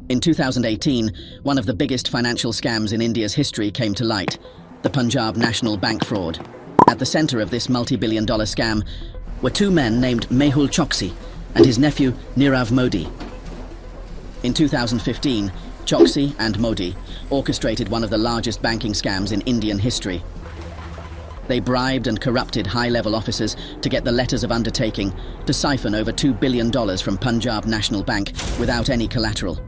In 2018, one of the biggest financial scams in India's history came to light, the Punjab National Bank fraud. At the center of this multi-billion-dollar scam were two men named Mehul Choksi and his nephew Nirav Modi. In 2015, Choksi and Modi orchestrated one of the largest banking scams in Indian history. They bribed and corrupted high-level officers to get the letters of undertaking to siphon over $2 billion from Punjab National Bank without any collateral.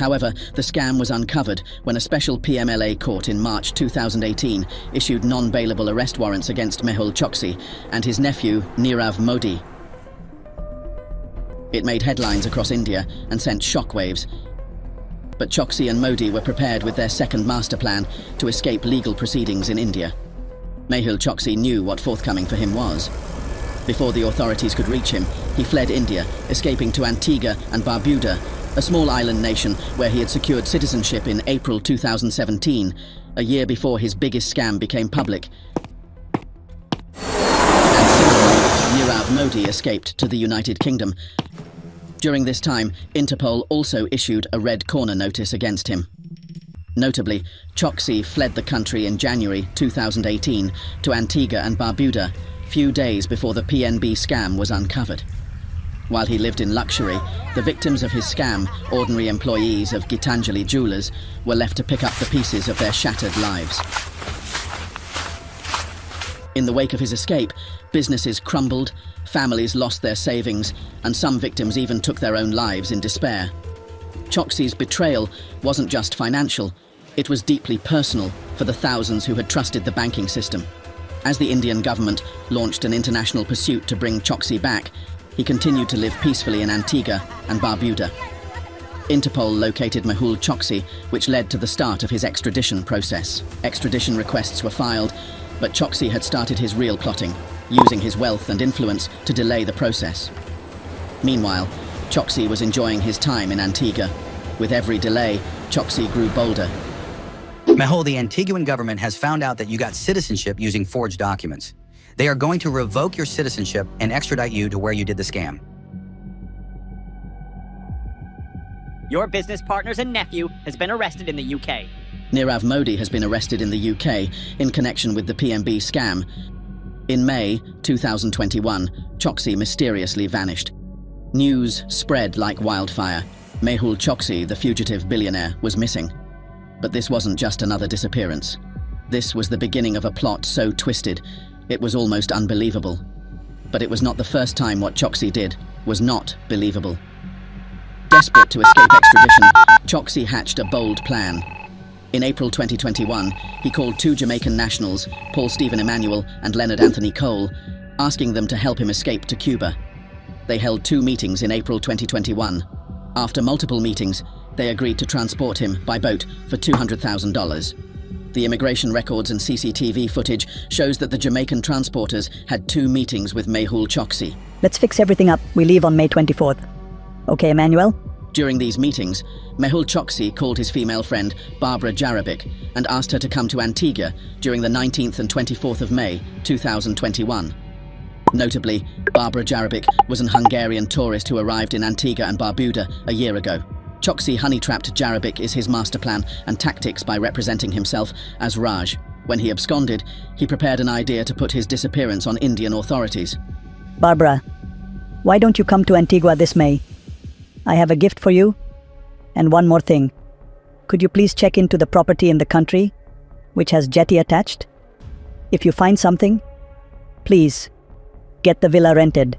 However, the scam was uncovered when a special PMLA court in March 2018 issued non-bailable arrest warrants against Mehul Choksi and his nephew Nirav Modi. It made headlines across India and sent shockwaves. But Choksi and Modi were prepared with their second master plan to escape legal proceedings in India. Mehul Choksi knew what forthcoming for him was. Before the authorities could reach him, he fled India, escaping to Antigua and Barbuda, a small island nation where he had secured citizenship in April 2017, a year before his biggest scam became public. And similarly, Nirav Modi escaped to the United Kingdom. During this time, Interpol also issued a red corner notice against him. Notably, Choksi fled the country in January 2018 to Antigua and Barbuda, few days before the PNB scam was uncovered. While he lived in luxury, the victims of his scam, ordinary employees of Gitanjali Jewelers, were left to pick up the pieces of their shattered lives. In the wake of his escape, businesses crumbled, families lost their savings, and some victims even took their own lives in despair. Choksi's betrayal wasn't just financial, it was deeply personal for the thousands who had trusted the banking system. As the Indian government launched an international pursuit to bring Choksi back, he continued to live peacefully in Antigua and Barbuda. Interpol located Mehul Choksi, which led to the start of his extradition process. Extradition requests were filed, but Choksi had started his real plotting, using his wealth and influence to delay the process. Meanwhile, Choksi was enjoying his time in Antigua. With every delay, Choksi grew bolder. Mehul, the Antiguan government has found out that you got citizenship using forged documents. They are going to revoke your citizenship and extradite you to where you did the scam. Your business partner's and nephew has been arrested in the UK. Nirav Modi has been arrested in the UK in connection with the PNB scam. In May 2021, Choksi mysteriously vanished. News spread like wildfire. Mehul Choksi, the fugitive billionaire, was missing. But this wasn't just another disappearance. This was the beginning of a plot so twisted, it was almost unbelievable. But it was not the first time what Choksi did was not believable. Desperate to escape extradition, Choksi hatched a bold plan. In April 2021, he called two Jamaican nationals, Paul Stephen Emmanuel and Leonard Anthony Cole, asking them to help him escape to Cuba. They held two meetings in April 2021. After multiple meetings, they agreed to transport him by boat for $200,000. The immigration records and CCTV footage shows that the Jamaican transporters had two meetings with Mehul Choksi. Let's fix everything up. We leave on May 24th. Okay, Emmanuel? During these meetings, Mehul Choksi called his female friend Barbara Jarabic and asked her to come to Antigua during the 19th and 24th of May 2021. Notably, Barbara Jarabic was an Hungarian tourist who arrived in Antigua and Barbuda a year ago. Choksi honey-trapped Jarabic is his master plan and tactics by representing himself as Raj. When he absconded, he prepared an idea to put his disappearance on Indian authorities. Barbara, why don't you come to Antigua this May? I have a gift for you. And one more thing. Could you please check into the property in the country, which has jetty attached? If you find something, please, get the villa rented.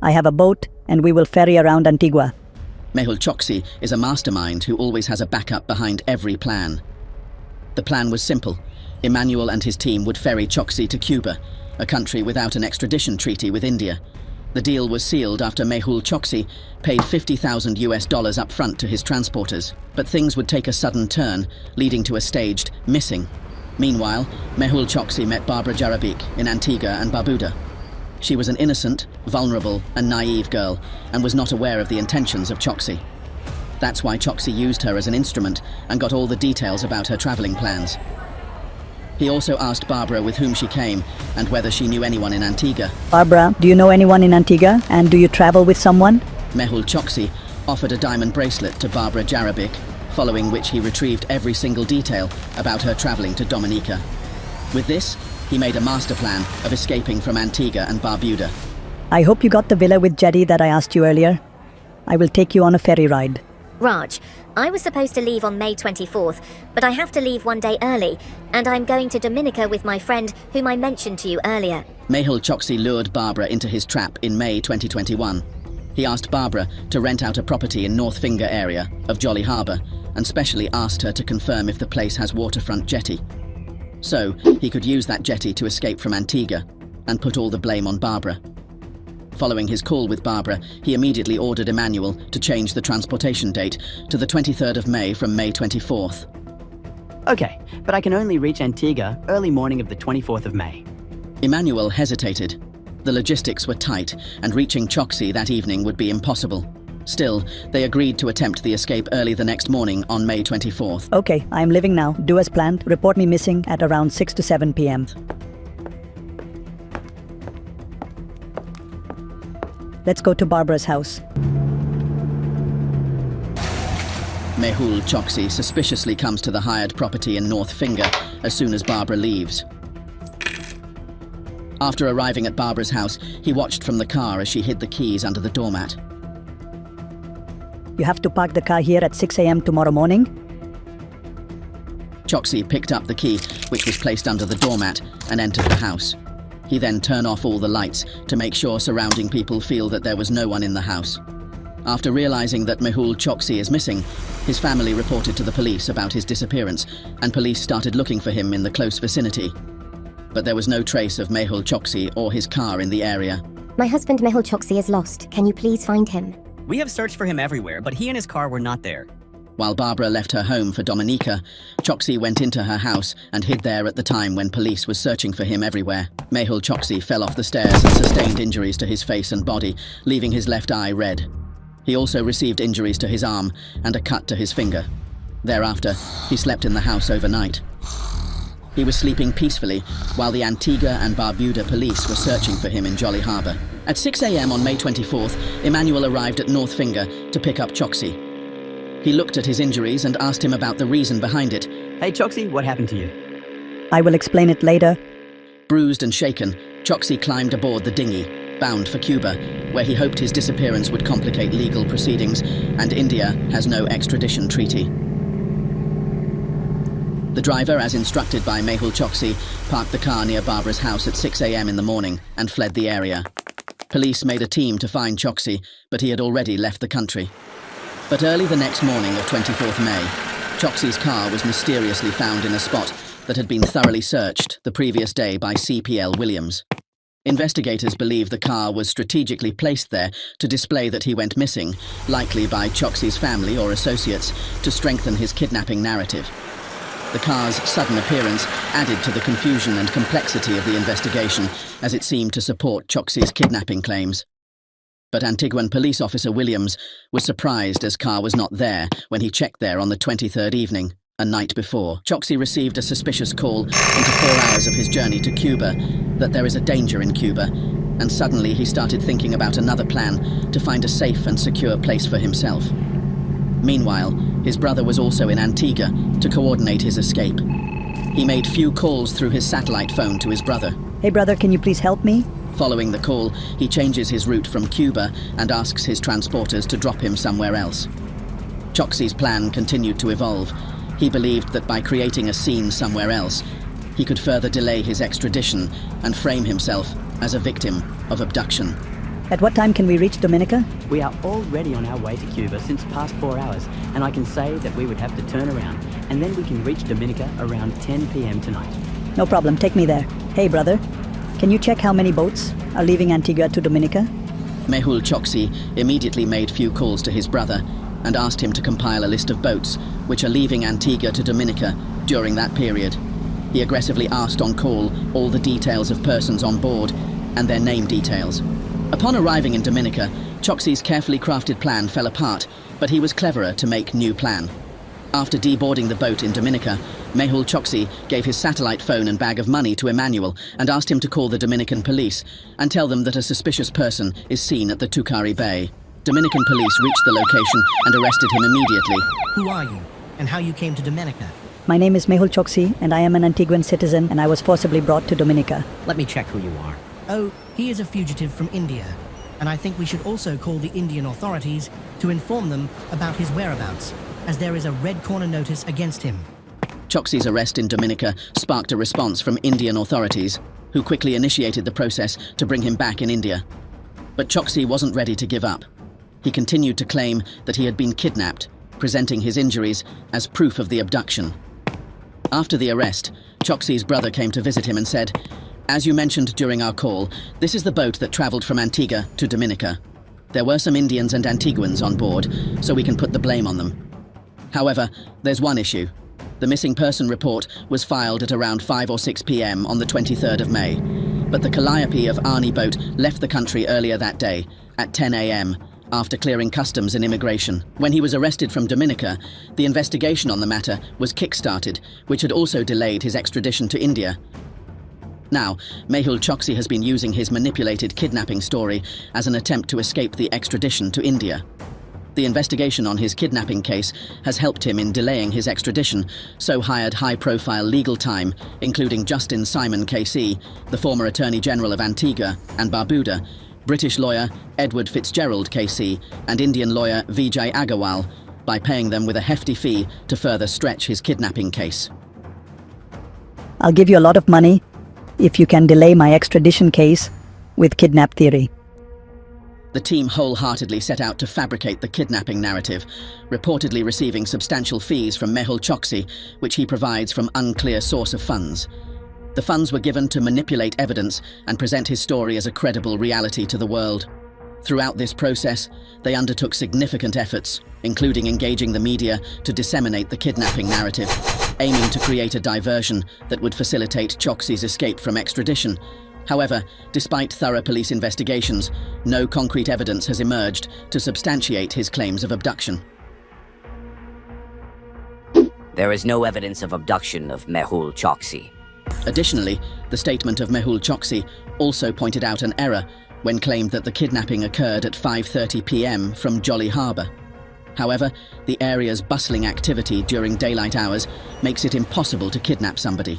I have a boat and we will ferry around Antigua. Mehul Choksi is a mastermind who always has a backup behind every plan. The plan was simple. Emmanuel and his team would ferry Choksi to Cuba, a country without an extradition treaty with India. The deal was sealed after Mehul Choksi paid $50,000 up front to his transporters. But things would take a sudden turn, leading to a staged missing. Meanwhile, Mehul Choksi met Barbara Jarabic in Antigua and Barbuda. She was an innocent, vulnerable, and naive girl, and was not aware of the intentions of Choksi. That's why Choksi used her as an instrument and got all the details about her traveling plans. He also asked Barbara with whom she came and whether she knew anyone in Antigua. Barbara, do you know anyone in Antigua, and do you travel with someone? Mehul Choksi offered a diamond bracelet to Barbara Jarabic, following which he retrieved every single detail about her traveling to Dominica. With this, he made a master plan of escaping from Antigua and Barbuda. I hope you got the villa with jetty that I asked you earlier. I will take you on a ferry ride. Raj, I was supposed to leave on May 24th, but I have to leave one day early, and I'm going to Dominica with my friend whom I mentioned to you earlier. Mehul Choksi lured Barbara into his trap in May 2021. He asked Barbara to rent out a property in North Finger area of Jolly Harbour and specially asked her to confirm if the place has waterfront jetty. So, he could use that jetty to escape from Antigua and put all the blame on Barbara. Following his call with Barbara, he immediately ordered Emmanuel to change the transportation date to the 23rd of May from May 24th. Okay, but I can only reach Antigua early morning of the 24th of May. Emmanuel hesitated. The logistics were tight, and reaching Choksi that evening would be impossible. Still, they agreed to attempt the escape early the next morning on May 24th. Okay, I am leaving now. Do as planned. Report me missing at around 6 to 7 p.m. Let's go to Barbara's house. Mehul Choksi suspiciously comes to the hired property in North Finger as soon as Barbara leaves. After arriving at Barbara's house, he watched from the car as she hid the keys under the doormat. You have to park the car here at 6 a.m. tomorrow morning. Choksi picked up the key, which was placed under the doormat, and entered the house. He then turned off all the lights to make sure surrounding people feel that there was no one in the house. After realizing that Mehul Choksi is missing, his family reported to the police about his disappearance, and police started looking for him in the close vicinity. But there was no trace of Mehul Choksi or his car in the area. My husband Mehul Choksi is lost. Can you please find him? We have searched for him everywhere, but he and his car were not there. While Barbara left her home for Dominica, Choksi went into her house and hid there at the time when police was searching for him everywhere. Mehul Choksi fell off the stairs and sustained injuries to his face and body, leaving his left eye red. He also received injuries to his arm and a cut to his finger. Thereafter, he slept in the house overnight. He was sleeping peacefully while the Antigua and Barbuda police were searching for him in Jolly Harbour. At 6 a.m. on May 24th, Emmanuel arrived at North Finger to pick up Choksi. He looked at his injuries and asked him about the reason behind it. Hey Choksi, what happened to you? I will explain it later. Bruised and shaken, Choksi climbed aboard the dinghy, bound for Cuba, where he hoped his disappearance would complicate legal proceedings, and India has no extradition treaty. The driver, as instructed by Mehul Choksi, parked the car near Barbara's house at 6 a.m. in the morning and fled the area. Police made a team to find Choksi, but he had already left the country. But early the next morning of 24th May, Choksi's car was mysteriously found in a spot that had been thoroughly searched the previous day by CPL Williams. Investigators believe the car was strategically placed there to display that he went missing, likely by Choksi's family or associates, to strengthen his kidnapping narrative. The car's sudden appearance added to the confusion and complexity of the investigation, as it seemed to support Choksi's kidnapping claims. But Antiguan police officer Williams was surprised as car was not there when he checked there on the 23rd evening, a night before. Choksi received a suspicious call into 4 hours of his journey to Cuba that there is a danger in Cuba, and suddenly he started thinking about another plan to find a safe and secure place for himself. Meanwhile, his brother was also in Antigua to coordinate his escape. He made few calls through his satellite phone to his brother. Hey brother, can you please help me? Following the call, he changes his route from Cuba and asks his transporters to drop him somewhere else. Choksi's plan continued to evolve. He believed that by creating a scene somewhere else, he could further delay his extradition and frame himself as a victim of abduction. At what time can we reach Dominica? We are already on our way to Cuba since past 4 hours, and I can say that we would have to turn around, and then we can reach Dominica around 10 p.m. tonight. No problem, take me there. Hey brother, can you check how many boats are leaving Antigua to Dominica? Mehul Choksi immediately made few calls to his brother and asked him to compile a list of boats which are leaving Antigua to Dominica during that period. He aggressively asked on call all the details of persons on board and their name details. Upon arriving in Dominica, Choksi's carefully crafted plan fell apart, but he was cleverer to make new plan. After deboarding the boat in Dominica, Mehul Choksi gave his satellite phone and bag of money to Emmanuel and asked him to call the Dominican police and tell them that a suspicious person is seen at the Tucari Bay. Dominican police reached the location and arrested him immediately. Who are you, and how you came to Dominica? My name is Mehul Choksi, and I am an Antiguan citizen, and I was forcibly brought to Dominica. Let me check who you are. Oh, he is a fugitive from India, and I think we should also call the Indian authorities to inform them about his whereabouts, as there is a red corner notice against him. Choksi's arrest in Dominica sparked a response from Indian authorities, who quickly initiated the process to bring him back in India. But Choksi wasn't ready to give up. He continued to claim that he had been kidnapped, presenting his injuries as proof of the abduction. After the arrest, Choksi's brother came to visit him and said, "As you mentioned during our call, this is the boat that traveled from Antigua to Dominica. There were some Indians and Antiguans on board, so we can put the blame on them. However, there's one issue. The missing person report was filed at around 5 or 6 p.m. on the 23rd of May, but the Calliope of Arni boat left the country earlier that day, at 10 a.m., after clearing customs and immigration. When he was arrested from Dominica, the investigation on the matter was kick-started, which had also delayed his extradition to India. Now, Mehul Choksi has been using his manipulated kidnapping story as an attempt to escape the extradition to India. The investigation on his kidnapping case has helped him in delaying his extradition, so hired high-profile legal time, including Justin Simon KC, the former Attorney General of Antigua and Barbuda, British lawyer Edward Fitzgerald KC, and Indian lawyer Vijay Agarwal, by paying them with a hefty fee to further stretch his kidnapping case. I'll give you a lot of money if you can delay my extradition case with kidnap theory. The team wholeheartedly set out to fabricate the kidnapping narrative, reportedly receiving substantial fees from Mehul Choksi, which he provides from unclear source of funds. The funds were given to manipulate evidence and present his story as a credible reality to the world. Throughout this process, they undertook significant efforts, including engaging the media to disseminate the kidnapping narrative, aiming to create a diversion that would facilitate Choksi's escape from extradition. However, despite thorough police investigations, no concrete evidence has emerged to substantiate his claims of abduction. There is no evidence of abduction of Mehul Choksi. Additionally, the statement of Mehul Choksi also pointed out an error when claimed that the kidnapping occurred at 5:30 p.m. from Jolly Harbour. However, the area's bustling activity during daylight hours makes it impossible to kidnap somebody.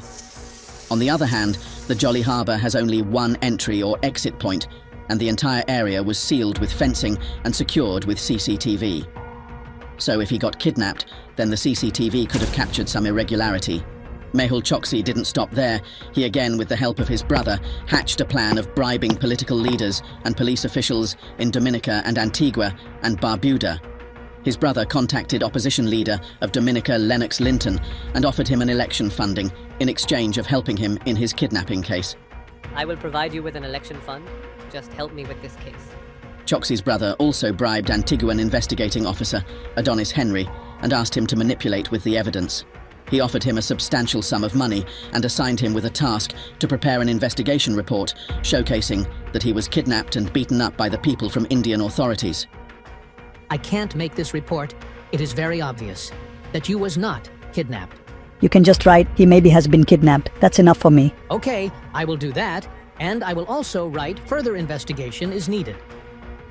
On the other hand, the Jolly Harbour has only one entry or exit point, and the entire area was sealed with fencing and secured with CCTV. So if he got kidnapped, then the CCTV could have captured some irregularity. Mehul Choksi didn't stop there. He again, with the help of his brother, hatched a plan of bribing political leaders and police officials in Dominica and Antigua and Barbuda. His brother contacted opposition leader of Dominica Lennox Linton and offered him an election funding in exchange of helping him in his kidnapping case. I will provide you with an election fund. Just help me with this case. Choksi's brother also bribed Antiguan investigating officer Adonis Henry and asked him to manipulate with the evidence. He offered him a substantial sum of money and assigned him with a task to prepare an investigation report showcasing that he was kidnapped and beaten up by the people from Indian authorities. I can't make this report. It is very obvious that you was not kidnapped. You can just write, he maybe has been kidnapped. That's enough for me. Okay, I will do that, and I will also write further investigation is needed.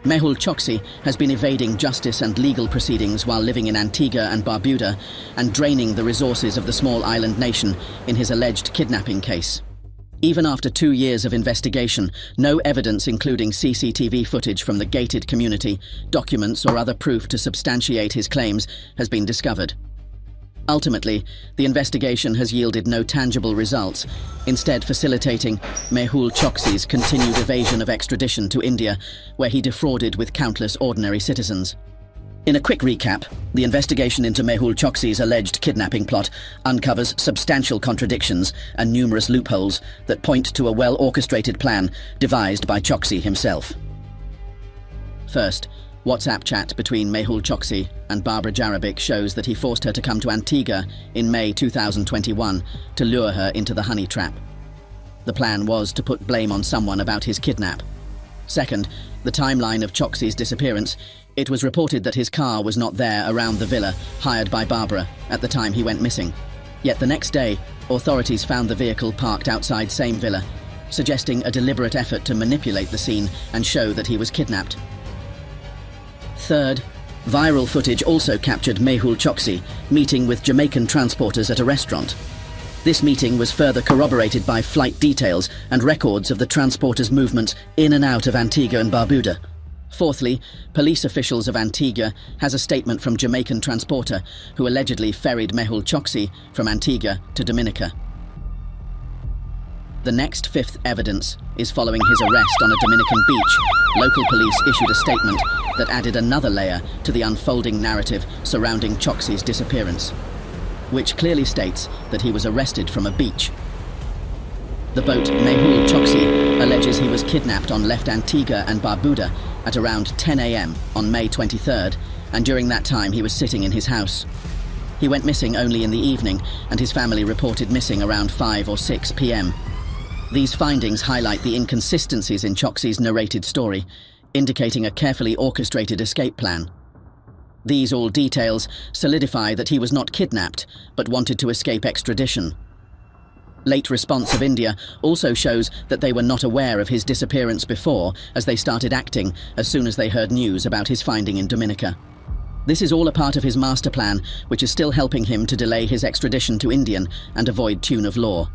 Mehul Choksi has been evading justice and legal proceedings while living in Antigua and Barbuda and draining the resources of the small island nation in his alleged kidnapping case. Even after 2 years of investigation, no evidence including CCTV footage from the gated community, documents or other proof to substantiate his claims has been discovered. Ultimately, the investigation has yielded no tangible results, instead facilitating Mehul Choksi's continued evasion of extradition to India, where he defrauded with countless ordinary citizens. In a quick recap, the investigation into Mehul Choksi's alleged kidnapping plot uncovers substantial contradictions and numerous loopholes that point to a well-orchestrated plan devised by Choksi himself. First, WhatsApp chat between Mehul Choksi and Barbara Jarabic shows that he forced her to come to Antigua in May 2021 to lure her into the honey trap. The plan was to put blame on someone about his kidnap. Second, the timeline of Choksi's disappearance. It was reported that his car was not there around the villa hired by Barbara at the time he went missing. Yet the next day, authorities found the vehicle parked outside same villa, suggesting a deliberate effort to manipulate the scene and show that he was kidnapped. Third, viral footage also captured Mehul Choksi meeting with Jamaican transporters at a restaurant. This meeting was further corroborated by flight details and records of the transporters' movements in and out of Antigua and Barbuda. Fourthly, police officials of Antigua has a statement from Jamaican transporter who allegedly ferried Mehul Choksi from Antigua to Dominica. The next fifth evidence is following his arrest on a Dominican beach. Local police issued a statement that added another layer to the unfolding narrative surrounding Choksi's disappearance, which clearly states that he was arrested from a beach. The boat Mehul Choksi alleges he was kidnapped on left Antigua and Barbuda at around 10 a.m. on May 23rd, and during that time he was sitting in his house. He went missing only in the evening, and his family reported missing around 5 or 6 p.m. These findings highlight the inconsistencies in Choksi's narrated story, indicating a carefully orchestrated escape plan. These all details solidify that he was not kidnapped, but wanted to escape extradition. Late response of India also shows that they were not aware of his disappearance before, as they started acting as soon as they heard news about his finding in Dominica. This is all a part of his master plan, which is still helping him to delay his extradition to India and avoid tune of law.